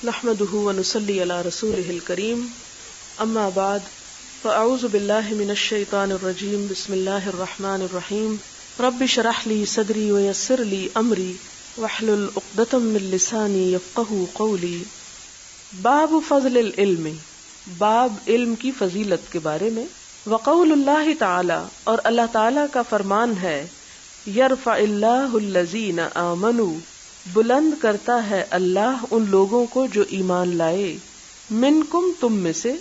نحمده ونصلي على رسوله الكريم اما بعد فاعوذ بالله من الشيطان الرجيم بسم الله الرحمن الرحيم رب اشرح لي صدري ويسر لي امري واحلل عقدة من لساني يفقهوا قولي. باب فضل العلم، باب علم کی فضیلت کے بارے میں. وقول اللہ تعالی، اور اللہ تعالی کا فرمان ہے، یرفع اللہ الذین آمنوا، بلند کرتا ہے اللہ ان لوگوں کو جو ایمان لائے، منکم تم میں سے،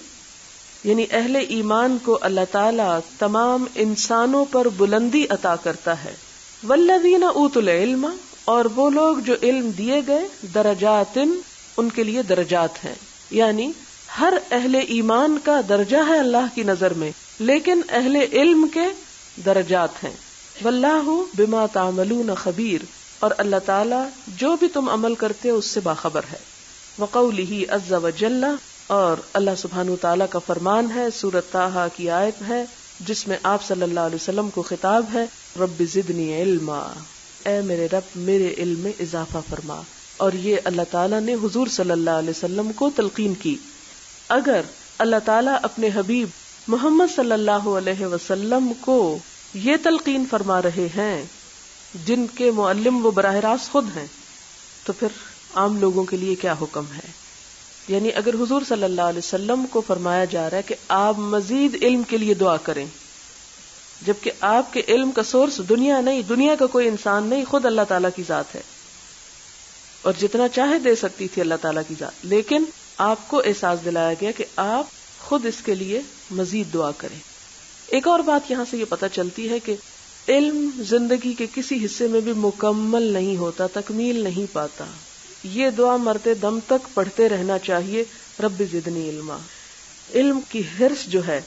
یعنی اہل ایمان کو اللہ تعالیٰ تمام انسانوں پر بلندی عطا کرتا ہے. والذین اوتوا العلم، اور وہ لوگ جو علم دیے گئے، درجات، ان کے لیے درجات ہیں، یعنی ہر اہل ایمان کا درجہ ہے اللہ کی نظر میں، لیکن اہل علم کے درجات ہیں. واللہ بما تعملون خبیر، اور اللہ تعالیٰ جو بھی تم عمل کرتے ہو اس سے باخبر ہے. وقولہ عز وجل، اور اللہ سبحانہ تعالیٰ کا فرمان ہے، سورۃ طٰہٰ کی آیت ہے جس میں آپ صلی اللہ علیہ وسلم کو خطاب ہے، رب زدنی علما، اے میرے رب میرے علم میں اضافہ فرما. اور یہ اللہ تعالیٰ نے حضور صلی اللہ علیہ وسلم کو تلقین کی. اگر اللہ تعالیٰ اپنے حبیب محمد صلی اللہ علیہ وسلم کو یہ تلقین فرما رہے ہیں جن کے معلم وہ براہ راست خود ہیں، تو پھر عام لوگوں کے لیے کیا حکم ہے؟ یعنی اگر حضور صلی اللہ علیہ وسلم کو فرمایا جا رہا ہے کہ آپ مزید علم کے لیے دعا کریں، جبکہ آپ کے علم کا سورس دنیا نہیں، دنیا کا کوئی انسان نہیں، خود اللہ تعالیٰ کی ذات ہے، اور جتنا چاہے دے سکتی تھی اللہ تعالیٰ کی ذات، لیکن آپ کو احساس دلایا گیا کہ آپ خود اس کے لیے مزید دعا کریں. ایک اور بات یہاں سے یہ پتہ چلتی ہے کہ علم زندگی کے کسی حصے میں بھی مکمل نہیں ہوتا، تکمیل نہیں پاتا. یہ دعا مرتے دم تک پڑھتے رہنا چاہیے، رب زدنی علما. علم کی حرص جو ہے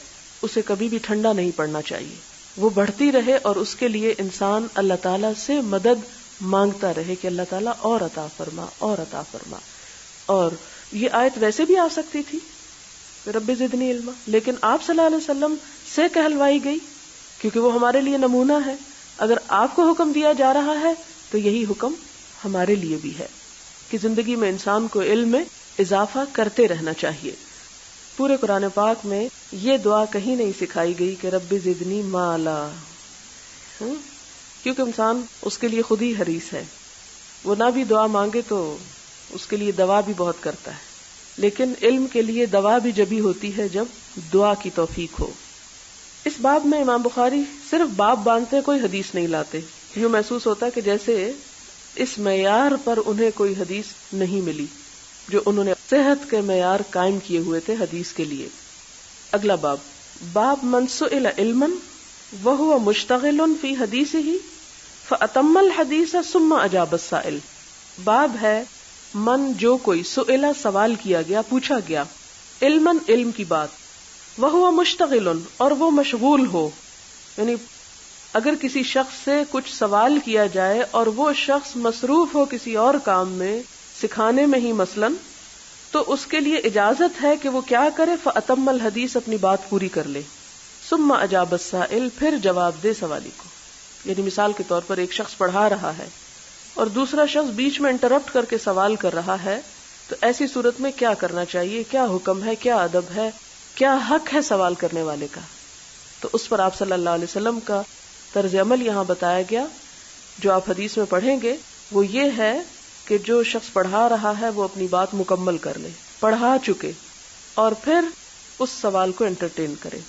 اسے کبھی بھی ٹھنڈا نہیں پڑنا چاہیے، وہ بڑھتی رہے، اور اس کے لیے انسان اللہ تعالیٰ سے مدد مانگتا رہے کہ اللہ تعالیٰ اور عطا فرما، اور عطا فرما. اور یہ آیت ویسے بھی آ سکتی تھی، رب زدنی علما، لیکن آپ صلی اللہ علیہ وسلم سے کہلوائی گئی کیونکہ وہ ہمارے لیے نمونہ ہے. اگر آپ کو حکم دیا جا رہا ہے تو یہی حکم ہمارے لیے بھی ہے کہ زندگی میں انسان کو علم میں اضافہ کرتے رہنا چاہیے. پورے قرآن پاک میں یہ دعا کہیں نہیں سکھائی گئی کہ رب زدنی مالا، کیونکہ انسان اس کے لیے خود ہی حریص ہے، وہ نہ بھی دعا مانگے تو اس کے لیے دوا بھی بہت کرتا ہے، لیکن علم کے لیے دوا بھی جبھی ہوتی ہے جب دعا کی توفیق ہو. اس باب میں امام بخاری صرف باب باندھتے کوئی حدیث نہیں لاتے. یوں محسوس ہوتا ہے کہ جیسے اس معیار پر انہیں کوئی حدیث نہیں ملی جو انہوں نے صحت کے معیار قائم کیے ہوئے تھے حدیث کے لیے. اگلا باب، باب من سئل علما وهو مشتغل فی حدیثہ فاتم الحدیث ثم اجاب السائل. باب ہے من، جو کوئی، سئل سوال کیا گیا، پوچھا گیا، علما علم کی بات، وہو مشتغل اور وہ مشغول ہو. یعنی اگر کسی شخص سے کچھ سوال کیا جائے اور وہ شخص مصروف ہو کسی اور کام میں، سکھانے میں ہی مثلا، تو اس کے لیے اجازت ہے کہ وہ کیا کرے، فاتم الحدیث، اپنی بات پوری کر لے، ثم اجاب السائل، پھر جواب دے سوالی کو. یعنی مثال کے طور پر ایک شخص پڑھا رہا ہے اور دوسرا شخص بیچ میں انٹرپٹ کر کے سوال کر رہا ہے، تو ایسی صورت میں کیا کرنا چاہیے، کیا حکم ہے، کیا ادب ہے، کیا حق ہے سوال کرنے والے کا. تو اس پر آپ صلی اللہ علیہ وسلم کا طرز عمل یہاں بتایا گیا جو آپ حدیث میں پڑھیں گے. وہ یہ ہے کہ جو شخص پڑھا رہا ہے وہ اپنی بات مکمل کر لے، پڑھا چکے، اور پھر اس سوال کو انٹرٹین کرے.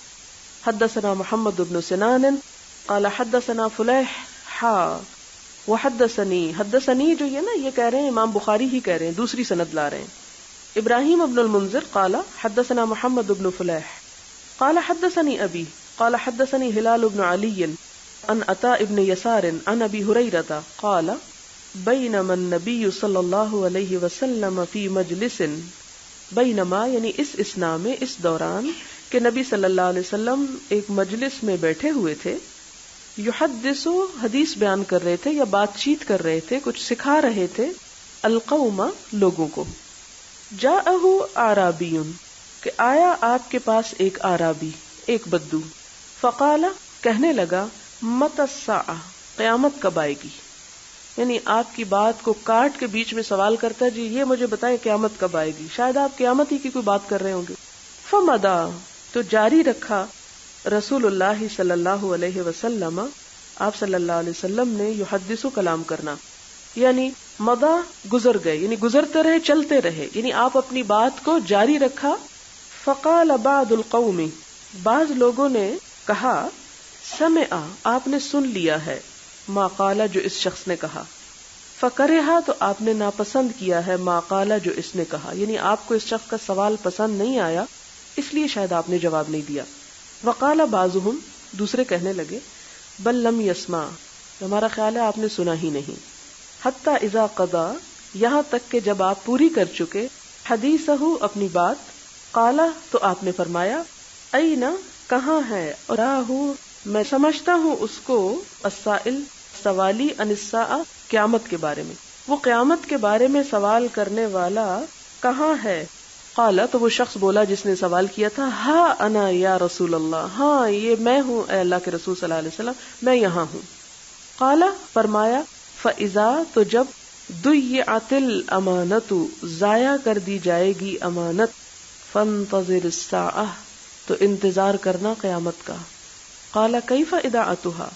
حدثنا محمد بن سنان قال حدثنا فلیح حدثنی جو یہ نا، یہ کہہ رہے ہیں امام بخاری ہی کہہ رہے ہیں، دوسری سند لا رہے ہیں. ابراہیم ابن المنذر قال حدثنا محمد بن فلیح قال حدثني ابی قال حدثني ہلال بن علی عن عطاء ابن یسار عن ابی ہریرہ قال بینما النبی صلی اللہ علیہ وسلم فی مجلس، بینما یعنی اس اسنا میں، اس دوران کہ نبی صلی اللہ علیہ وسلم ایک مجلس میں بیٹھے ہوئے تھے، یحدث، حدیث بیان کر رہے تھے یا بات چیت کر رہے تھے، کچھ سکھا رہے تھے، القوم، لوگوں کو. جاءہ اعرابی، کہ آیا آپ کے پاس ایک اعرابی، ایک بدو، فقال، کہنے لگا، متی الساعہ، قیامت کب آئے گی. یعنی آپ کی بات کو کاٹ کے بیچ میں سوال کرتا ہے، جی یہ مجھے بتائیں قیامت کب آئے گی، شاید آپ قیامت ہی کی کوئی بات کر رہے ہوں گے. فمدا، تو جاری رکھا رسول اللہ صلی اللہ علیہ وسلم، آپ صلی اللہ علیہ وسلم نے یحدث کلام کرنا، یعنی مدا گزر گئے، یعنی گزرتے رہے، چلتے رہے، یعنی آپ اپنی بات کو جاری رکھا. فقال بعض القوم، بعض لوگوں نے کہا، سمع، آپ نے سن لیا ہے، ما قال، جو اس شخص نے کہا. فکرہا، تو آپ نے ناپسند کیا ہے، ما قال، جو اس نے کہا، یعنی آپ کو اس شخص کا سوال پسند نہیں آیا، اس لیے شاید آپ نے جواب نہیں دیا. وقال بعضهم، دوسرے کہنے لگے، بل لم يسمع، ہمارا خیال ہے آپ نے سنا ہی نہیں. حتی اذا قضا، یہاں تک کہ جب آپ پوری کر چکے، حدیثہ، اپنی بات، قال، تو آپ نے فرمایا، این، کہاں ہے، راہ، میں سمجھتا ہوں اس کو، السائل، سوالی، عن الساعہ، قیامت کے بارے میں، وہ قیامت کے بارے میں سوال کرنے والا کہاں ہے. قال، تو وہ شخص بولا جس نے سوال کیا تھا، ہاں انا یا رسول اللہ، ہاں یہ میں ہوں اے اللہ کے رسول صلی اللہ علیہ وسلم، میں یہاں ہوں. قال، فرمایا، فاذا، تو جب، ضیعت الامانت، ضائع کر دی جائے گی امانت، فانتظر الساعہ، تو انتظار کرنا قیامت کا. قال کیف اضاعتها،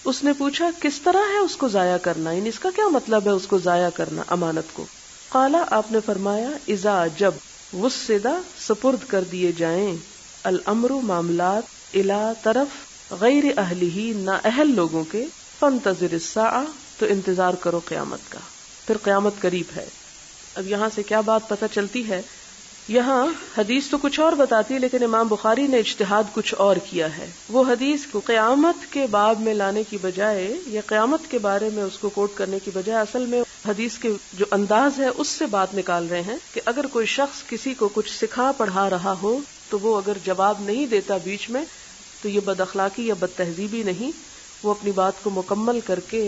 اس نے پوچھا کس طرح ہے اس کو ضائع کرنا، یعنی اس کا کیا مطلب ہے اس کو ضائع کرنا، امانت کو. قال، آپ نے فرمایا، اذا، جب، وسدہ، سپرد کر دیے جائیں، الامر، معاملات، الی، طرف، غیر اہلہ، نااہل لوگوں کے، فانتظر الساعہ، تو انتظار کرو قیامت کا، پھر قیامت قریب ہے. اب یہاں سے کیا بات پتہ چلتی ہے، یہاں حدیث تو کچھ اور بتاتی ہے، لیکن امام بخاری نے اجتہاد کچھ اور کیا ہے. وہ حدیث کو قیامت کے باب میں لانے کی بجائے یا قیامت کے بارے میں اس کو کوٹ کرنے کی بجائے اصل میں حدیث کے جو انداز ہے اس سے بات نکال رہے ہیں کہ اگر کوئی شخص کسی کو کچھ سکھا پڑھا رہا ہو تو وہ اگر جواب نہیں دیتا بیچ میں تو یہ بد اخلاقی یا بد تہذیبی نہیں، وہ اپنی بات کو مکمل کر کے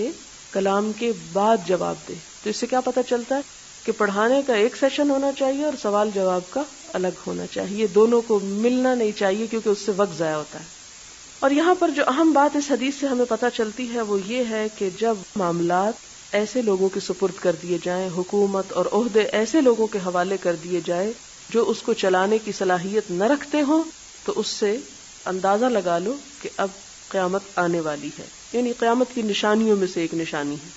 کلام کے بعد جواب دے. تو اس سے کیا پتہ چلتا ہے کہ پڑھانے کا ایک سیشن ہونا چاہیے اور سوال جواب کا الگ ہونا چاہیے، دونوں کو ملنا نہیں چاہیے کیونکہ اس سے وقت ضائع ہوتا ہے. اور یہاں پر جو اہم بات اس حدیث سے ہمیں پتہ چلتی ہے وہ یہ ہے کہ جب معاملات ایسے لوگوں کے سپرد کر دیے جائیں، حکومت اور عہدے ایسے لوگوں کے حوالے کر دیے جائے جو اس کو چلانے کی صلاحیت نہ رکھتے ہوں، تو اس سے اندازہ لگا لو کہ اب قیامت آنے والی ہے، یعنی قیامت کی نشانیوں میں سے ایک نشانی ہے.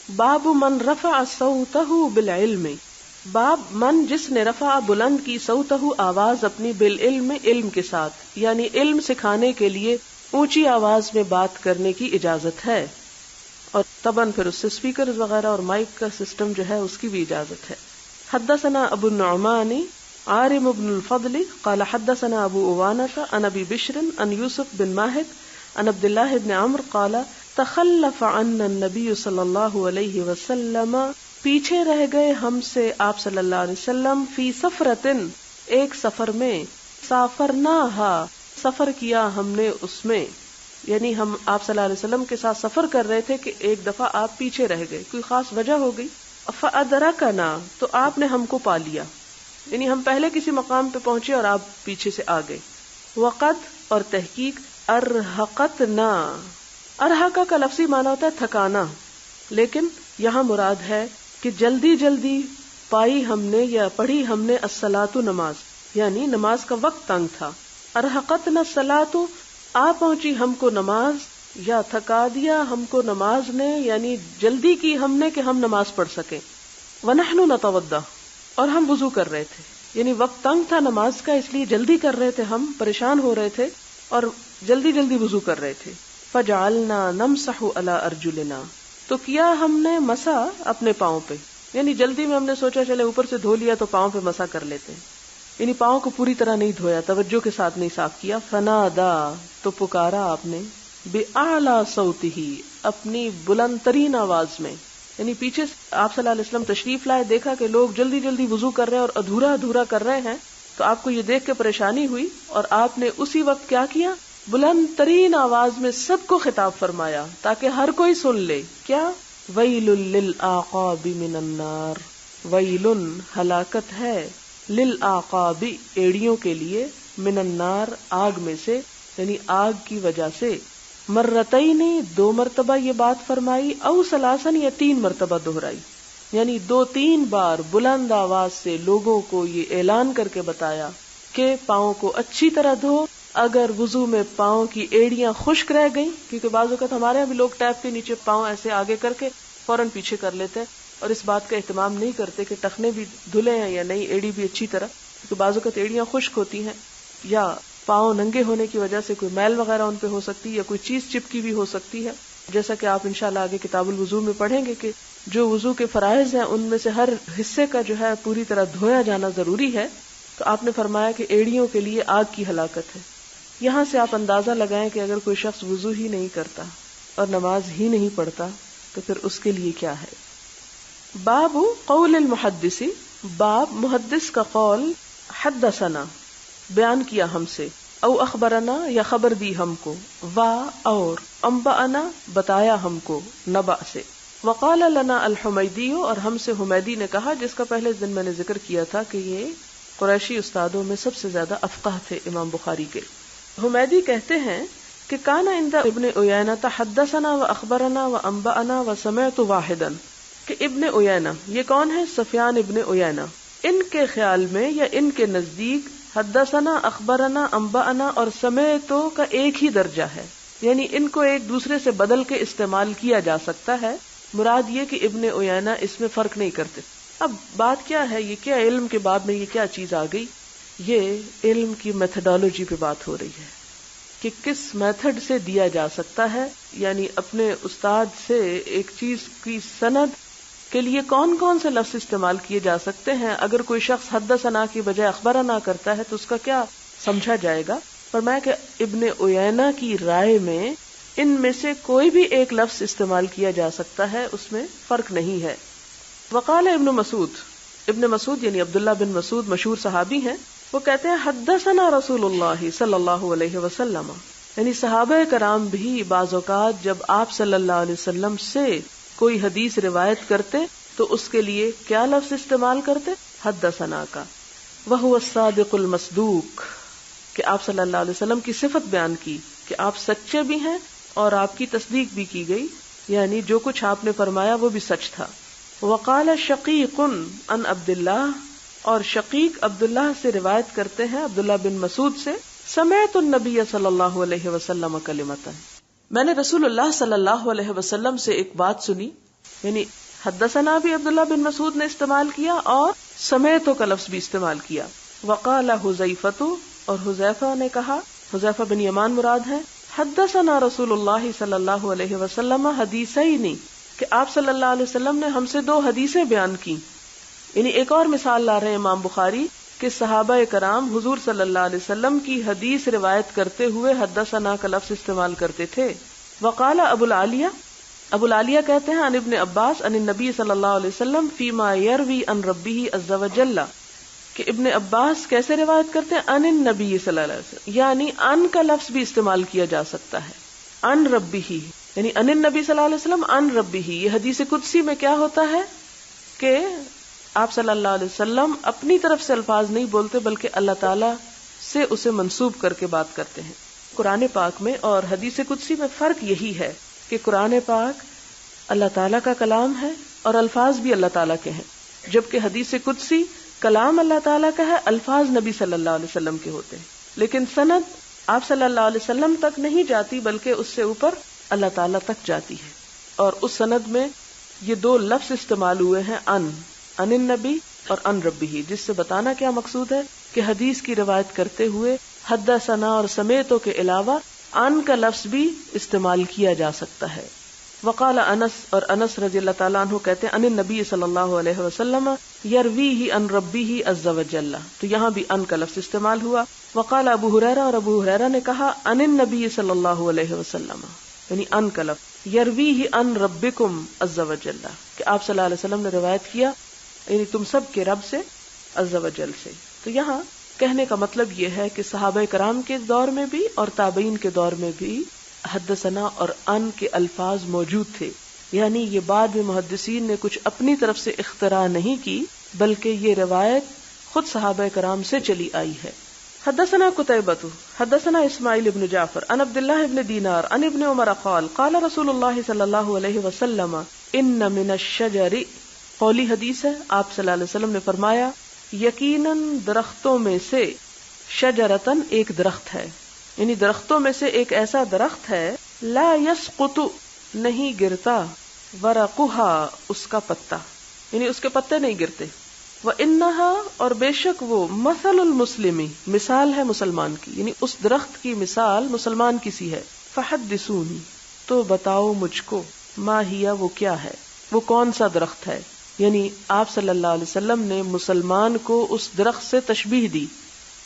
باب من رفع صوتہ بالعلم، باب من، جس نے رفع، بلند کی، صوتہ، آواز اپنی، بالعلم، علم کے ساتھ، یعنی علم سکھانے کے لیے اونچی آواز میں بات کرنے کی اجازت ہے، اور طبعاً پھر اس سے اسپیکر وغیرہ اور مائک کا سسٹم جو ہے اس کی بھی اجازت ہے. حدثنا ابو النعمان عارم بن الفضل قال حدثنا ابو عوانة عن ابی بشر عن یوسف بن ماہد عن عبد اللہ بن عمرو قال تخلف عنا النبی صلی اللہ علیہ وسلم، پیچھے رہ گئے ہم سے آپ صلی اللہ علیہ وسلم، فی سفرتن، ایک سفر میں، سافرناہا، سفر کیا ہم نے اس میں، یعنی ہم آپ صلی اللہ علیہ وسلم کے ساتھ سفر کر رہے تھے کہ ایک دفعہ آپ پیچھے رہ گئے، کوئی خاص وجہ ہو گئی. فادرکنا، تو آپ نے ہم کو پا لیا، یعنی ہم پہلے کسی مقام پہ پہنچے اور آپ پیچھے سے آ گئے. وقد، اور تحقیق، ارحقتنا، ارحقہ کا لفظی معنی ہوتا ہے تھکانا، لیکن یہاں مراد ہے کہ جلدی جلدی پائی ہم نے یا پڑھی ہم نے الصلاۃ، نماز، یعنی نماز کا وقت تنگ تھا. ارحقتنا الصلاۃ، آ پہنچی ہم کو نماز، یا تھکا دیا ہم کو نماز نے، یعنی جلدی کی ہم نے کہ ہم نماز پڑھ سکیں. ونحن نتوضا، اور ہم وضو کر رہے تھے، یعنی وقت تنگ تھا نماز کا اس لیے جلدی کر رہے تھے، ہم پریشان ہو رہے تھے اور جلدی جلدی وضو کر رہے تھے. فجعلنا نمسح علی ارجلنا، تو کیا ہم نے مسح اپنے پاؤں پہ، یعنی جلدی میں ہم نے سوچا چلے اوپر سے دھو لیا تو پاؤں پہ مسح کر لیتے ہیں، یعنی پاؤں کو پوری طرح نہیں دھویا، توجہ کے ساتھ نہیں صاف کیا. فنادا، تو پکارا آپ نے، بِأَعْلَى صَوْتِهِ، اپنی بلند ترین آواز میں، یعنی پیچھے آپ صلی اللہ علیہ وسلم تشریف لائے، دیکھا کہ لوگ جلدی جلدی وضو کر رہے ہیں اور ادھورا ادھورا کر رہے ہیں، تو آپ کو یہ دیکھ کے پریشانی ہوئی اور آپ نے اسی وقت کیا کیا، بلند ترین آواز میں سب کو خطاب فرمایا تاکہ ہر کوئی سن لے. کیا؟ وَيْلٌ لِّلْأَعْقَابِ مِنَ النَّارِ، وَيْلٌ، ہلاکت ہے، لِّلْأَعْقَابِ، ایڑیوں کے لیے، مِنَ النَّارِ، آگ میں سے، یعنی آگ کی وجہ سے، مرتین 2 مرتبہ یہ بات فرمائی، او ثلاثن یا 3 مرتبہ دہرائی، یعنی 2-3 بار بلند آواز سے لوگوں کو یہ اعلان کر کے بتایا کہ پاؤں کو اچھی طرح دھو. اگر وضو میں پاؤں کی ایڑیاں خشک رہ گئیں، کیونکہ بعض اوقات ہمارے یہاں بھی لوگ ٹیپ کے نیچے پاؤں ایسے آگے کر کے فوراً پیچھے کر لیتے ہیں اور اس بات کا اہتمام نہیں کرتے کہ ٹخنے بھی دھلے ہیں یا نہیں، ایڑی بھی اچھی طرح، کیونکہ بعض اوقات ایڑیاں خشک ہوتی ہیں یا پاؤں ننگے ہونے کی وجہ سے کوئی میل وغیرہ ان پہ ہو سکتی ہے یا کوئی چیز چپکی بھی ہو سکتی ہے، جیسا کہ آپ انشاءاللہ آگے کتاب الوضو میں پڑھیں گے کہ جو وضو کے فرائض ہیں ان میں سے ہر حصے کا جو ہے پوری طرح دھویا جانا ضروری ہے. تو آپ نے فرمایا کہ ایڑیوں کے لیے آگ کی ہلاکت ہے. یہاں سے آپ اندازہ لگائیں کہ اگر کوئی شخص وضو ہی نہیں کرتا اور نماز ہی نہیں پڑھتا تو پھر اس کے لیے کیا ہے. باب قول المحدث، باب محدث کا قول، حدثنا بیان کیا ہم سے، او اخبرنا یا خبر دی ہم کو، وا اور، انبأنا بتایا ہم کو، نبأ سے. وقال لنا الحمیدی، اور ہم سے حمیدی نے کہا، جس کا پہلے دن میں نے ذکر کیا تھا کہ یہ قریشی استادوں میں سب سے زیادہ افقہ تھے امام بخاری کے. حمیدی کہتے ہیں کہ کان عند ابن عیینہ حدثنا و اخبرنا و انبأنا و سمعت واحدا، کہ ابن عیینہ یہ کون ہے؟ سفیان ابن عیینہ. ان کے خیال میں یا ان کے نزدیک حدثنا، اخبرنا، انبأنا اور سمعتو کا ایک ہی درجہ ہے، یعنی ان کو ایک دوسرے سے بدل کے استعمال کیا جا سکتا ہے. مراد یہ کہ ابن عیینہ اس میں فرق نہیں کرتے. اب بات کیا ہے، یہ کیا علم کے باب میں یہ کیا چیز آ گئی؟ یہ علم کی میتھڈالوجی پہ بات ہو رہی ہے کہ کس میتھڈ سے دیا جا سکتا ہے، یعنی اپنے استاد سے ایک چیز کی سند کے لیے کون کون سے لفظ استعمال کیے جا سکتے ہیں. اگر کوئی شخص حدثنا کی بجائے اخبرنا کرتا ہے تو اس کا کیا سمجھا جائے گا؟ فرمایا کہ ابن عیینہ کی رائے میں ان میں سے کوئی بھی ایک لفظ استعمال کیا جا سکتا ہے، اس میں فرق نہیں ہے. وقال ابن مسعود، ابن مسعود یعنی عبداللہ بن مسعود مشہور صحابی ہیں، وہ کہتے ہیں حدثنا رسول اللہ صلی اللہ علیہ وسلم، یعنی صحابہ کرام بھی بعض اوقات جب آپ صلی اللہ علیہ وسلم سے کوئی حدیث روایت کرتے تو اس کے لیے کیا لفظ استعمال کرتے؟ حدثنا کا. وہو الصادق المصدوق، کہ آپ صلی اللہ علیہ وسلم کی صفت بیان کی کہ آپ سچے بھی ہیں اور آپ کی تصدیق بھی کی گئی، یعنی جو کچھ آپ نے فرمایا وہ بھی سچ تھا. وقال شقیق عن عبداللہ، اور شقیق عبداللہ سے روایت کرتے ہیں عبداللہ بن مسعود سے، سمعت النبی صلی اللہ علیہ وسلم کلمتا، میں نے رسول اللہ صلی اللہ علیہ وسلم سے ایک بات سنی. یعنی حدثنا بھی عبداللہ بن مسعود نے استعمال کیا اور سمعتو کا لفظ بھی استعمال کیا. وقال حذیفۃ، اور حذیفہ نے کہا، حذیفہ بن یمان مراد ہے، حدثنا رسول اللہ صلی اللہ علیہ وسلم حدیثین، کہ آپ صلی اللہ علیہ وسلم نے ہم سے 2 حدیثیں بیان کی. یعنی ایک اور مثال لا رہے ہیں امام بخاری کہ صحابہ کرام حضور صلی اللہ علیہ وسلم کی حدیث روایت کرتے ہوئے حدثنا کا لفظ استعمال کرتے تھے. وقال ابو العالیہ، ابو العالیہ کہتے ہیں عن ابن عباس عن النبی صلی اللہ علیہ وسلم فیما یروی عن ربہ عز وجل، کہ ابن عباس کیسے روایت کرتے ہیں؟ عن النبی صلی اللہ علیہ وسلم، یعنی ان کا لفظ بھی استعمال کیا جا سکتا ہے. عن ربہ یعنی عن النبی صلی اللہ علیہ وسلم عن ربہ. یہ حدیث قدسی میں کیا ہوتا ہے کہ آپ صلی اللہ علیہ وسلم اپنی طرف سے الفاظ نہیں بولتے بلکہ اللہ تعالیٰ سے اسے منسوب کر کے بات کرتے ہیں. قرآن پاک میں اور حدیث قدسی میں فرق یہی ہے کہ قرآن پاک اللہ تعالیٰ کا کلام ہے اور الفاظ بھی اللہ تعالیٰ کے ہیں، جبکہ حدیث قدسی کلام اللہ تعالیٰ کا ہے، الفاظ نبی صلی اللہ علیہ وسلم کے ہوتے ہیں، لیکن سند آپ صلی اللہ علیہ وسلم تک نہیں جاتی بلکہ اس سے اوپر اللہ تعالیٰ تک جاتی ہے. اور اس سند میں یہ 2 لفظ استعمال ہوئے ہیں، عن النبی اور عن ربہ، جس سے بتانا کیا مقصود ہے کہ حدیث کی روایت کرتے ہوئے حدثنا اور سمیتو کے علاوہ عن کا لفظ بھی استعمال کیا جا سکتا ہے. وقال انس، اور انس رضی اللہ تعالیٰ عنہ کہتے ہیں عن النبی صلی اللہ علیہ وسلم یرویہ عن ربہ عز وجل، تو یہاں بھی عن کا لفظ استعمال ہوا. وقال ابو ہریرہ، اور ابو ہریرہ نے کہا عن النبی صلی اللہ علیہ وسلم، یعنی عن کا لفظ، یرویہ عن ربکم عز وجل، کہ آپ صلی اللہ علیہ وسلم نے روایت کیا یعنی تم سب کے رب سے عز وجل سے. تو یہاں کہنے کا مطلب یہ ہے کہ صحابہ کرام کے دور میں بھی اور تابعین کے دور میں بھی حدثنا اور ان کے الفاظ موجود تھے، یعنی یہ بعد میں محدثین نے کچھ اپنی طرف سے اختراع نہیں کی بلکہ یہ روایت خود صحابہ کرام سے چلی آئی ہے. حدثنا قتيبة حدثنا اسماعيل بن جعفر عن عبد الله بن دينار عن ابن عمر قال قال رسول الله صلی اللہ علیہ وسلم ان من الشجر، قولی حدیث ہے، آپ صلی اللہ علیہ وسلم نے فرمایا یقیناً درختوں میں سے، شجرتن ایک درخت ہے، یعنی درختوں میں سے ایک ایسا درخت ہے، لا يسقط نہیں گرتا، ورقها اس کا پتا، یعنی اس کے پتے نہیں گرتے، وَإِنَّهَا اور بے شک وہ، مثل المسلمی مثال ہے مسلمان کی، یعنی اس درخت کی مثال مسلمان کی سی ہے، فحدثونی تو بتاؤ مجھ کو، ما ہیا وہ کیا ہے، وہ کون سا درخت ہے، یعنی آپ صلی اللہ علیہ وسلم نے مسلمان کو اس درخت سے تشبیہ دی.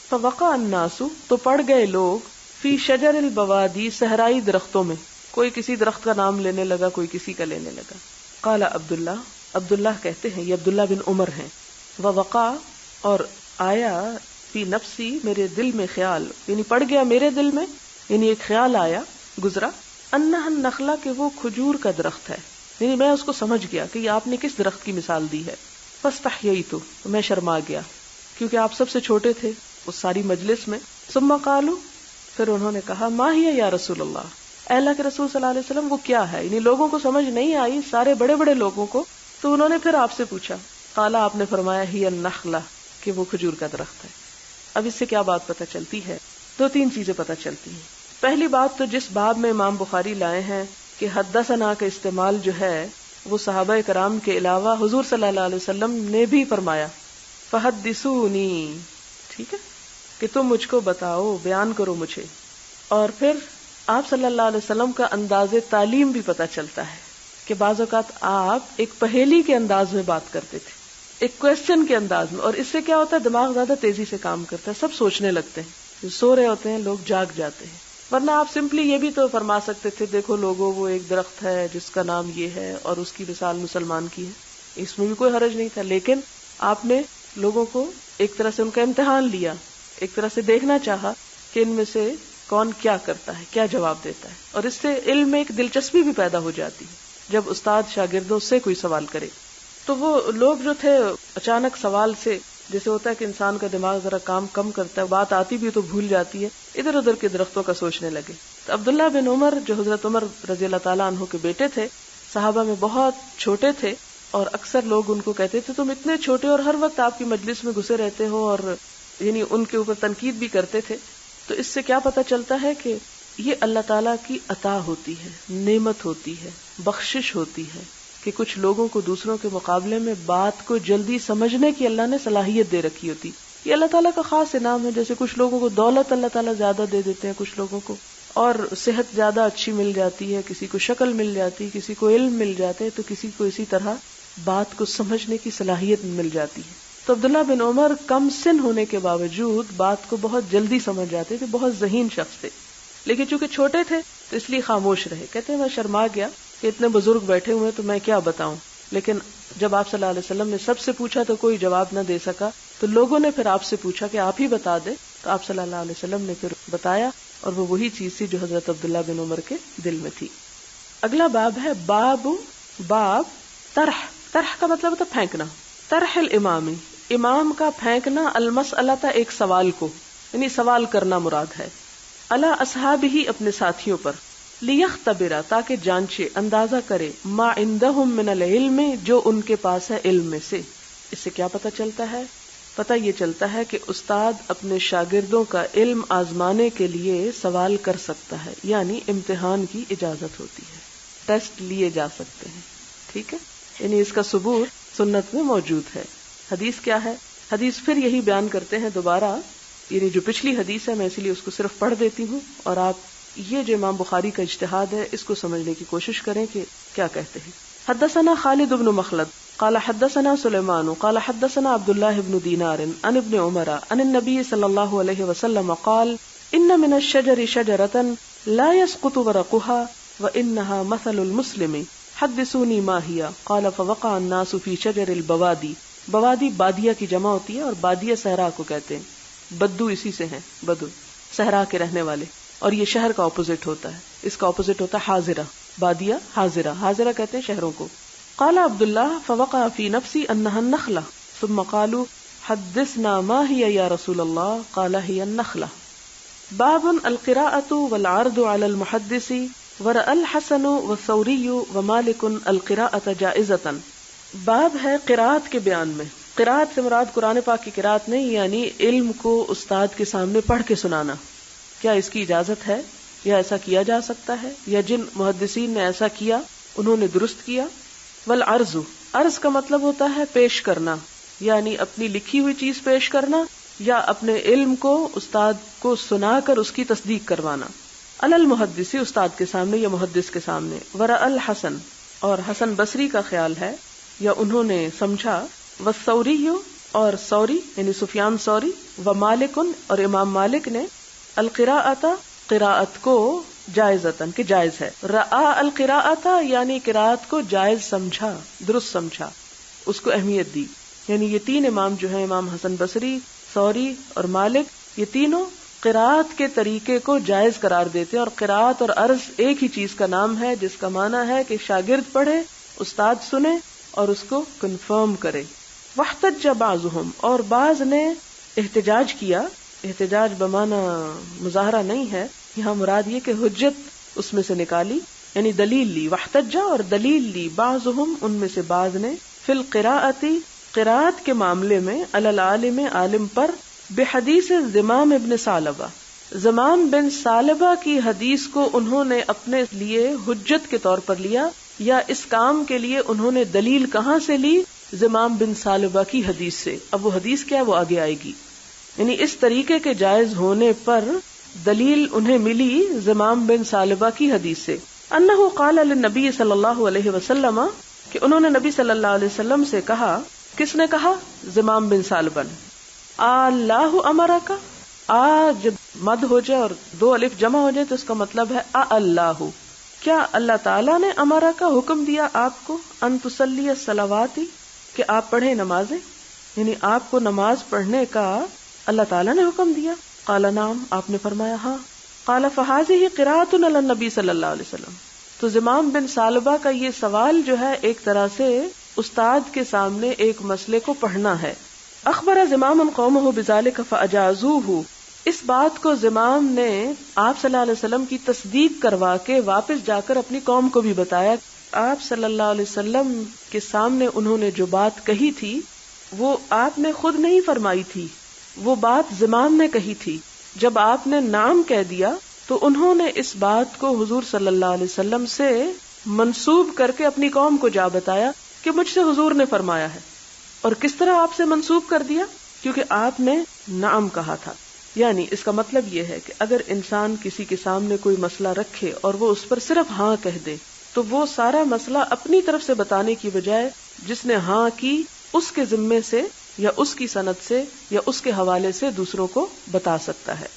فوقع الناس تو پڑ گئے لوگ، فی شجر البوادی صحرائی درختوں میں، کوئی کسی درخت کا نام لینے لگا، کوئی کسی کا لینے لگا. قال عبداللہ کہتے ہیں، یہ عبداللہ بن عمر ہیں، ووقع اور آیا، فی نفسی میرے دل میں خیال، یعنی پڑ گیا میرے دل میں، یعنی ایک خیال آیا گزرا، انہا النخلہ کہ وہ کھجور کا درخت ہے، یعنی میں اس کو سمجھ گیا کہ یہ آپ نے کس درخت کی مثال دی ہے. فاستحییت تو میں شرما گیا کیونکہ آپ سب سے چھوٹے تھے اس ساری مجلس میں. ثم قالوا پھر انہوں نے کہا ما ہی یا رسول اللہ، اے اللہ کے رسول صلی اللہ علیہ وسلم وہ کیا ہے، یعنی لوگوں کو سمجھ نہیں آئی، سارے بڑے بڑے لوگوں کو، تو انہوں نے پھر آپ سے پوچھا. قال آپ نے فرمایا ہی النخلہ کہ وہ کھجور کا درخت ہے. اب اس سے کیا بات پتہ چلتی ہے؟ 2-3 چیزیں پتہ چلتی ہیں. پہلی بات تو جس باب میں امام بخاری لائے ہیں کہ حدثنا کا استعمال جو ہے وہ صحابہ کرام کے علاوہ حضور صلی اللہ علیہ وسلم نے بھی فرمایا، فحدثونی، ٹھیک ہے، کہ تم مجھ کو بتاؤ، بیان کرو مجھے. اور پھر آپ صلی اللہ علیہ وسلم کا انداز تعلیم بھی پتہ چلتا ہے کہ بعض اوقات آپ ایک پہیلی کے انداز میں بات کرتے تھے، ایک کویسچن کے انداز میں، اور اس سے کیا ہوتا ہے دماغ زیادہ تیزی سے کام کرتا ہے، سب سوچنے لگتے ہیں، سو رہے ہوتے ہیں لوگ جاگ جاتے ہیں. ورنہ آپ سمپلی یہ بھی تو فرما سکتے تھے، دیکھو لوگوں وہ ایک درخت ہے جس کا نام یہ ہے اور اس کی مثال مسلمان کی ہے، اس میں بھی کوئی حرج نہیں تھا. لیکن آپ نے لوگوں کو ایک طرح سے ان کا امتحان لیا، ایک طرح سے دیکھنا چاہا کہ ان میں سے کون کیا کرتا ہے، کیا جواب دیتا ہے، اور اس سے علم میں ایک دلچسپی بھی پیدا ہو جاتی ہے جب استاد شاگردوں سے کوئی سوال کرے. تو وہ لوگ جو تھے اچانک سوال سے، جیسے ہوتا ہے کہ انسان کا دماغ ذرا کام کم کرتا ہے، بات آتی بھی تو بھول جاتی ہے، ادھر ادھر کے درختوں کا سوچنے لگے. تو عبداللہ بن عمر جو حضرت عمر رضی اللہ تعالیٰ عنہ کے بیٹے تھے، صحابہ میں بہت چھوٹے تھے، اور اکثر لوگ ان کو کہتے تھے تم اتنے چھوٹے اور ہر وقت آپ کی مجلس میں گھسے رہتے ہو، اور یعنی ان کے اوپر تنقید بھی کرتے تھے. تو اس سے کیا پتہ چلتا ہے کہ یہ اللہ تعالیٰ کی عطا ہوتی ہے، نعمت ہوتی ہے، بخشش ہوتی ہے کہ کچھ لوگوں کو دوسروں کے مقابلے میں بات کو جلدی سمجھنے کی اللہ نے صلاحیت دے رکھی ہوتی. یہ اللہ تعالیٰ کا خاص انعام ہے. جیسے کچھ لوگوں کو دولت اللہ تعالیٰ زیادہ دے دیتے ہیں، کچھ لوگوں کو اور صحت زیادہ اچھی مل جاتی ہے، کسی کو شکل مل جاتی، کسی کو علم مل جاتے، تو کسی کو اسی طرح بات کو سمجھنے کی صلاحیت مل جاتی ہے. تو عبداللہ بن عمر کم سن ہونے کے باوجود بات کو بہت جلدی سمجھ جاتے تھے، بہت ذہین شخص تھے. لیکن چونکہ چھوٹے تھے تو اس لیے خاموش رہے. کہتے ہیں میں شرما گیا کہ اتنے بزرگ بیٹھے ہوئے تو میں کیا بتاؤں. لیکن جب آپ صلی اللہ علیہ وسلم نے سب سے پوچھا تو کوئی جواب نہ دے سکا، تو لوگوں نے پھر آپ سے پوچھا کہ آپ ہی بتا دیں، تو آپ صلی اللہ علیہ وسلم نے پھر بتایا، اور وہ وہی چیز تھی جو حضرت عبداللہ بن عمر کے دل میں تھی. اگلا باب ہے باب طرح کا مطلب ہوتا ہے پھینکنا. طرح الامامی، امام کا پھینکنا، المسئلہ ایک سوال کو، یعنی سوال کرنا مراد ہے، علی اصحابہ اپنے ساتھیوں پر، لیختبرا تاکہ جانچے، اندازہ کرے، ما عندہم من العلم جو ان کے پاس ہے علم میں سے. اس سے کیا پتہ چلتا ہے؟ پتہ یہ چلتا ہے کہ استاد اپنے شاگردوں کا علم آزمانے کے لیے سوال کر سکتا ہے، یعنی امتحان کی اجازت ہوتی ہے، ٹیسٹ لیے جا سکتے ہیں. ٹھیک ہے، یعنی اس کا ثبوت سنت میں موجود ہے. حدیث کیا ہے؟ حدیث پھر یہی بیان کرتے ہیں دوبارہ، یعنی جو پچھلی حدیث ہے میں اسی لیے اس کو صرف پڑھ دیتی ہوں، اور آپ یہ جو امام بخاری کا اجتہاد ہے اس کو سمجھنے کی کوشش کریں کہ کیا کہتے ہیں. حدثنا خالد بن مخلد قال حدثنا سلیمان قال حدثنا عبد الله بن دینار عن ابن عمر عن النبي صلی اللہ علیہ وسلم قال ان من الشجر شجرة لا يسقط ورقها وانها مثل المسلم حدثوني ما هي قال فوقع الناس في شجر البوادی. بوادی بادیہ کی جمع ہوتی ہے، اور بادیہ صحرا کو کہتے ہیں. بدو اسی سے ہیں، بدو صحرا کے رہنے والے، اور یہ شہر کا اپوزٹ ہوتا ہے. اس کا اپوزٹ ہوتا ہے حاضرہ، بادیہ حاضرہ کہتے ہیں شہروں کو. قال عبداللہ فوقع فی نفسی انہا النخلہ ثم قالوا حدثنا ما هي یا رسول اللہ قال هي النخلة. باب القراءة والعرض على المحدث ورأى الحسن والثوری ومالک القراءة جائزة. باب ہے قراءت کے بیان میں. قراءت سے مراد قرآن پاک کی قراءت نہیں، یعنی علم کو استاد کے سامنے پڑھ کے سنانا. کیا اس کی اجازت ہے یا ایسا کیا جا سکتا ہے، یا جن محدثین نے ایسا کیا انہوں نے درست کیا. والعرض، عرض کا مطلب ہوتا ہے پیش کرنا، یعنی اپنی لکھی ہوئی چیز پیش کرنا یا اپنے علم کو استاد کو سنا کر اس کی تصدیق کروانا. علی المحدث، استاد کے سامنے یا محدث کے سامنے. ورأى الحسن، اور حسن بصری کا خیال ہے یا انہوں نے سمجھا. والثوری، اور ثوری یعنی سفیان ثوری. ومالک، اور امام مالک نے. القراءۃ، قراءت کو. جائزتاً، کہ جائز ہے. رأى القراءۃ، یعنی قراءت کو جائز سمجھا، درست سمجھا، اس کو اہمیت دی. یعنی یہ تین امام جو ہیں، امام حسن بصری، ثوری اور مالک، یہ تینوں قراءت کے طریقے کو جائز قرار دیتے ہیں. اور قراءت اور عرض ایک ہی چیز کا نام ہے، جس کا معنی ہے کہ شاگرد پڑھے، استاد سنے اور اس کو کنفرم کرے. واحتج بعضهم، اور بعض نے احتجاج کیا. احتجاج بمعنی مظاہرہ نہیں ہے، یہاں مراد یہ کہ حجت اس میں سے نکالی، یعنی دلیل لی. واحتج، اور دلیل لی. بعضهم، ان میں سے بعض نے. فی القراءۃ، قراءت کے معاملے میں. علی العالم، عالم پر. بحدیث زمام ابن ثعلبہ، زمام بن ثعلبہ کی حدیث کو انہوں نے اپنے لیے حجت کے طور پر لیا، یا اس کام کے لیے انہوں نے دلیل کہاں سے لی؟ زمام بن ثعلبہ کی حدیث سے. اب وہ حدیث کیا ہے وہ آگے آئے گی. یعنی اس طریقے کے جائز ہونے پر دلیل انہیں ملی زمام بن ثعلبہ کی حدیث سے. انہ قال للنبی صلی اللہ علیہ وسلم، کہ انہوں نے نبی صلی اللہ علیہ وسلم سے کہا. کس نے کہا؟ زمام بن ثعلبہ نے. اللہ امرک، آ جب مد ہو جائے اور دو الف جمع ہو جائے تو اس کا مطلب ہے اللہ، کیا اللہ تعالیٰ نے امرا کا حکم دیا آپ کو؟ ان تصلی الصلوات، کہ آپ پڑھیں نمازیں، یعنی آپ کو نماز پڑھنے کا اللہ تعالیٰ نے حکم دیا. قال نعم، آپ نے فرمایا ہاں. قال فہذہ قراءۃ علی النبی صلی اللہ علیہ وسلم. تو زمام بن ثعلبہ کا یہ سوال جو ہے ایک طرح سے استاد کے سامنے ایک مسئلے کو پڑھنا ہے. اخبر زمام قومہ بذلک فاجازوہ، اس بات کو زمام نے آپ صلی اللہ علیہ وسلم کی تصدیق کروا کے واپس جا کر اپنی قوم کو بھی بتایا. آپ صلی اللہ علیہ وسلم کے سامنے انہوں نے جو بات کہی تھی وہ آپ نے خود نہیں فرمائی تھی، وہ بات زمام نے کہی تھی. جب آپ نے نام کہہ دیا تو انہوں نے اس بات کو حضور صلی اللہ علیہ وسلم سے منسوب کر کے اپنی قوم کو جا بتایا کہ مجھ سے حضور نے فرمایا ہے. اور کس طرح آپ سے منسوب کر دیا؟ کیونکہ آپ نے نام کہا تھا. یعنی اس کا مطلب یہ ہے کہ اگر انسان کسی کے سامنے کوئی مسئلہ رکھے اور وہ اس پر صرف ہاں کہہ دے تو وہ سارا مسئلہ اپنی طرف سے بتانے کی بجائے جس نے ہاں کی اس کے ذمے سے یا اس کی سند سے یا اس کے حوالے سے دوسروں کو بتا سکتا ہے.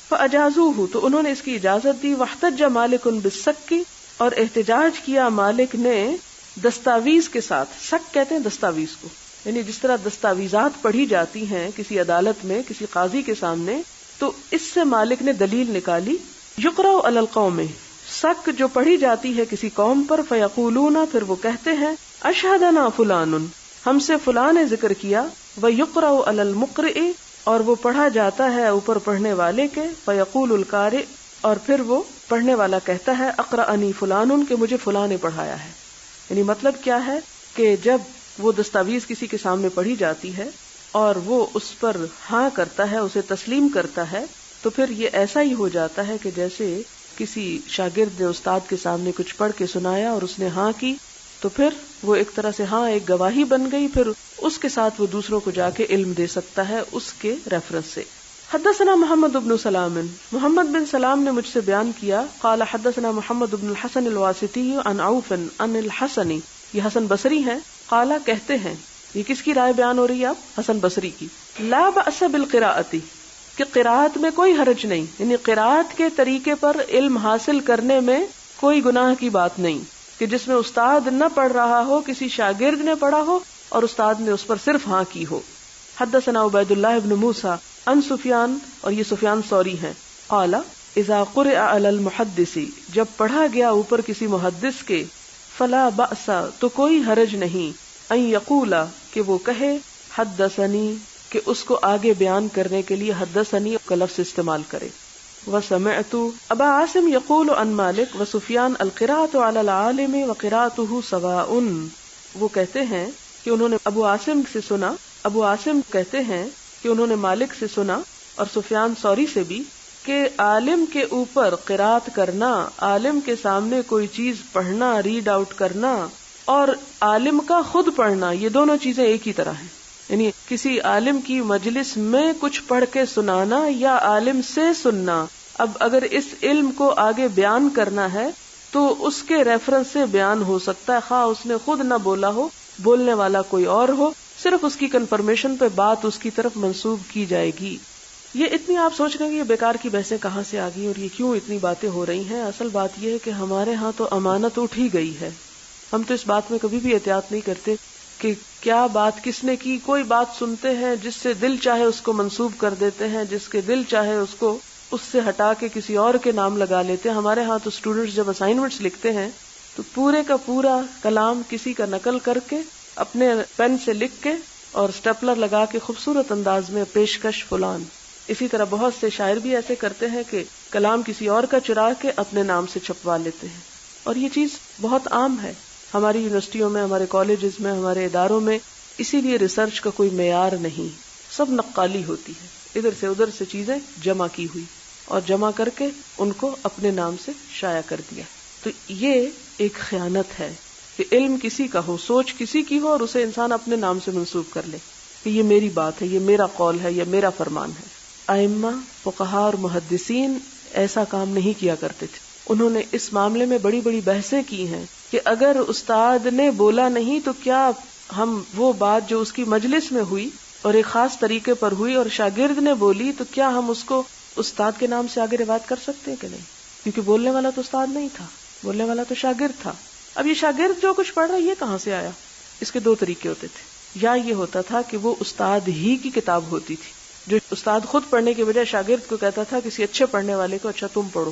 فاجازوہ، تو انہوں نے اس کی اجازت دی. واحتج مالک بالسک، اور احتجاج کیا مالک نے دستاویز کے ساتھ. سک کہتے ہیں دستاویز کو، یعنی جس طرح دستاویزات پڑھی جاتی ہیں کسی عدالت میں کسی قاضی کے سامنے، تو اس سے مالک نے دلیل نکالی. یقرأ علی القوم، سک جو پڑھی جاتی ہے کسی قوم پر. فیقولون، پھر وہ کہتے ہیں اشہدنا فلان، ہم سے فلاں نے ذکر کیا. ویقرأ علی المقرئ، اور وہ پڑھا جاتا ہے اوپر پڑھنے والے کے. فیقول القارئ، اور پھر وہ پڑھنے والا کہتا ہے اقرأنی فلان، کہ مجھے فلاں نے پڑھایا ہے. یعنی مطلب کیا ہے کہ جب وہ دستاویز کسی کے سامنے پڑھی جاتی ہے اور وہ اس پر ہاں کرتا ہے، اسے تسلیم کرتا ہے، تو پھر یہ ایسا ہی ہو جاتا ہے کہ جیسے کسی شاگرد نے استاد کے سامنے کچھ پڑھ کے سنایا اور اس نے ہاں کی، تو پھر وہ ایک طرح سے ہاں ایک گواہی بن گئی، پھر اس کے ساتھ وہ دوسروں کو جا کے علم دے سکتا ہے اس کے ریفرنس سے. حدثنا محمد بن سلام، محمد بن سلام نے مجھ سے بیان کیا. قال حدثنا محمد بن الحسن الواسطی عن عوف عن الحسن، یہ حسن بصری ہیں. قال کہتے ہیں، یہ کس کی رائے بیان ہو رہی ہے اب؟ حسن بصری کی. لا بأس بالقراءۃ، کہ قراءت میں کوئی حرج نہیں، یعنی قراءت کے طریقے پر علم حاصل کرنے میں کوئی گناہ کی بات نہیں، کہ جس میں استاد نہ پڑھ رہا ہو، کسی شاگرد نے پڑھا ہو اور استاد نے اس پر صرف ہاں کی ہو. حدثنا عبید اللہ بن موسیٰ عن سفیان، اور یہ سفیان ثوری ہیں. قال اذا قرئ علی المحدث، جب پڑھا گیا اوپر کسی محدث کے، فلا بأس، تو کوئی حرج نہیں، ان یقول، کہ وہ کہے حدثنی کہ اس کو آگے بیان کرنے کے لیے حدثنی کا لفظ استعمال کرے. وسمعت ابا عاصم یقول عن مالک وسفیان القراءة على العالم وقراءته سواء. وہ کہتے ہیں کہ انہوں نے ابو عاصم سے سنا، ابو عاصم کہتے ہیں کہ انہوں نے مالک سے سنا اور سفیان ثوری سے بھی کہ عالم کے اوپر قرات کرنا، عالم کے سامنے کوئی چیز پڑھنا، ریڈ آؤٹ کرنا اور عالم کا خود پڑھنا، یہ دونوں چیزیں ایک ہی طرح ہیں. یعنی کسی عالم کی مجلس میں کچھ پڑھ کے سنانا یا عالم سے سننا. اب اگر اس علم کو آگے بیان کرنا ہے تو اس کے ریفرنس سے بیان ہو سکتا ہے، خواہ اس نے خود نہ بولا ہو، بولنے والا کوئی اور ہو، صرف اس کی کنفرمیشن پہ بات اس کی طرف منسوب کی جائے گی. یہ اتنی آپ سوچ رہے ہیں کہ یہ بیکار کی بحثیں کہاں سے آ گئی اور یہ کیوں اتنی باتیں ہو رہی ہیں. اصل بات یہ ہے کہ ہمارے ہاں تو امانت اٹھ ہی گئی ہے. ہم تو اس بات میں کبھی بھی احتیاط نہیں کرتے کہ کیا بات کس نے کی. کوئی بات سنتے ہیں، جس سے دل چاہے اس کو منسوب کر دیتے ہیں، جس کے دل چاہے اس کو اس سے ہٹا کے کسی اور کے نام لگا لیتے ہیں. ہمارے ہاں تو اسٹوڈنٹس جب اسائنمنٹس لکھتے ہیں تو پورے کا پورا کلام کسی کا نقل کر کے اپنے پین سے لکھ کے اور اسٹیپلر لگا کے خوبصورت انداز میں پیشکش فلان. اسی طرح بہت سے شاعر بھی ایسے کرتے ہیں کہ کلام کسی اور کا چرا کے اپنے نام سے چھپوا لیتے ہیں، اور یہ چیز بہت عام ہے ہماری یونیورسٹیوں میں، ہمارے کالجز میں، ہمارے اداروں میں. اسی لیے ریسرچ کا کوئی معیار نہیں، سب نقالی ہوتی ہے، ادھر سے ادھر سے چیزیں جمع کی ہوئی اور جمع کر کے ان کو اپنے نام سے شائع کر دیا. تو یہ ایک خیانت ہے کہ علم کسی کا ہو، سوچ کسی کی ہو اور اسے انسان اپنے نام سے منسوب کر لے کہ یہ میری بات ہے، یہ میرا قول ہے، یہ میرا فرمان ہے. ائمہ، فقہاء اور محدثین ایسا کام نہیں کیا کرتے تھے. انہوں نے اس معاملے میں بڑی بڑی بحثیں کی ہیں کہ اگر استاد نے بولا نہیں تو کیا ہم وہ بات جو اس کی مجلس میں ہوئی اور ایک خاص طریقے پر ہوئی اور شاگرد نے بولی تو کیا ہم اس کو استاد کے نام سے آگے روایت کر سکتے ہیں کہ نہیں؟ کیونکہ بولنے والا تو استاد نہیں تھا، بولنے والا تو شاگرد تھا. اب یہ شاگرد جو کچھ پڑھ رہا ہے یہ کہاں سے آیا؟ اس کے دو طریقے ہوتے تھے. یا یہ ہوتا تھا کہ وہ استاد ہی کی کتاب ہوتی تھی، جو استاد خود پڑھنے کے بجائے شاگرد کو کہتا تھا کسی اچھے پڑھنے والے کو اچھا تم پڑھو.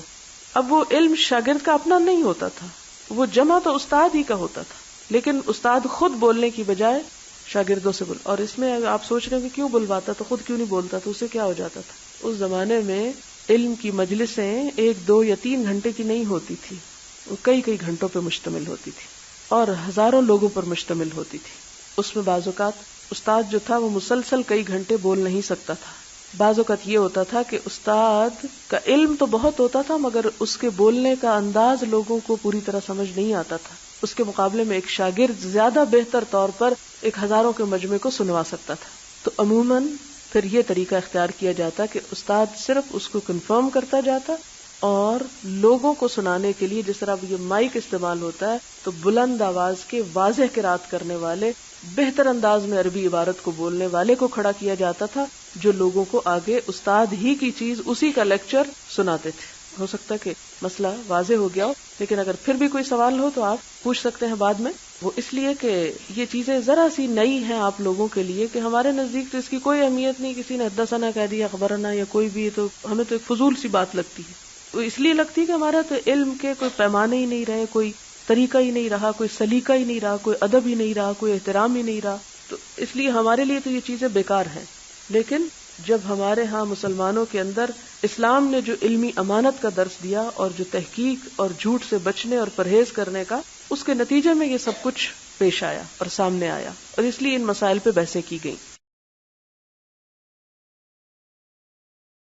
اب وہ علم شاگرد کا اپنا نہیں ہوتا تھا، وہ جمع تو استاد ہی کا ہوتا تھا، لیکن استاد خود بولنے کی بجائے شاگردوں سے بول. اور اس میں اگر آپ سوچ رہے ہیں کہ کیوں بلواتا تو خود کیوں نہیں بولتا، تو اسے کیا ہو جاتا تھا؟ اس زمانے میں علم کی مجلسیں 1، 2 یا 3 گھنٹے کی نہیں ہوتی تھی، وہ کئی گھنٹوں پہ مشتمل ہوتی تھی اور ہزاروں لوگوں پر مشتمل ہوتی تھی. اس میں بعض اوقات استاد جو تھا وہ مسلسل کئی گھنٹے بول نہیں سکتا تھا. بعض اوقات یہ ہوتا تھا کہ استاد کا علم تو بہت ہوتا تھا مگر اس کے بولنے کا انداز لوگوں کو پوری طرح سمجھ نہیں آتا تھا. اس کے مقابلے میں ایک شاگرد زیادہ بہتر طور پر ایک ہزاروں کے مجمع کو سنوا سکتا تھا. تو عموماً پھر یہ طریقہ اختیار کیا جاتا کہ استاد صرف اس کو کنفرم کرتا جاتا اور لوگوں کو سنانے کے لیے جس طرح یہ مائک استعمال ہوتا ہے تو بلند آواز کے واضح قرات کرنے والے، بہتر انداز میں عربی عبارت کو بولنے والے کو کھڑا کیا جاتا تھا جو لوگوں کو آگے استاد ہی کی چیز اسی کا لیکچر سناتے تھے. ہو سکتا ہے کہ مسئلہ واضح ہو گیا ہو، لیکن اگر پھر بھی کوئی سوال ہو تو آپ پوچھ سکتے ہیں بعد میں. وہ اس لیے کہ یہ چیزیں ذرا سی نئی ہیں آپ لوگوں کے لیے کہ ہمارے نزدیک تو اس کی کوئی اہمیت نہیں. کسی نے حدثنا کہہ دیا، خبرنا یا کوئی بھی، تو ہمیں تو ایک فضول سی بات لگتی ہے. وہ اس لیے لگتی ہے کہ ہمارا تو علم کے کوئی پیمانے ہی نہیں رہے، کوئی طریقہ ہی نہیں رہا، کوئی سلیقہ ہی نہیں رہا، کوئی ادب ہی نہیں رہا، کوئی احترام ہی نہیں رہا. تو اس لیے ہمارے لیے تو یہ چیزیں بیکار ہیں. لیکن جب ہمارے ہاں مسلمانوں کے اندر اسلام نے جو علمی امانت کا درس دیا اور جو تحقیق اور جھوٹ سے بچنے اور پرہیز کرنے کا، اس کے نتیجے میں یہ سب کچھ پیش آیا اور سامنے آیا، اور اس لیے ان مسائل پہ بحثیں کی گئیں.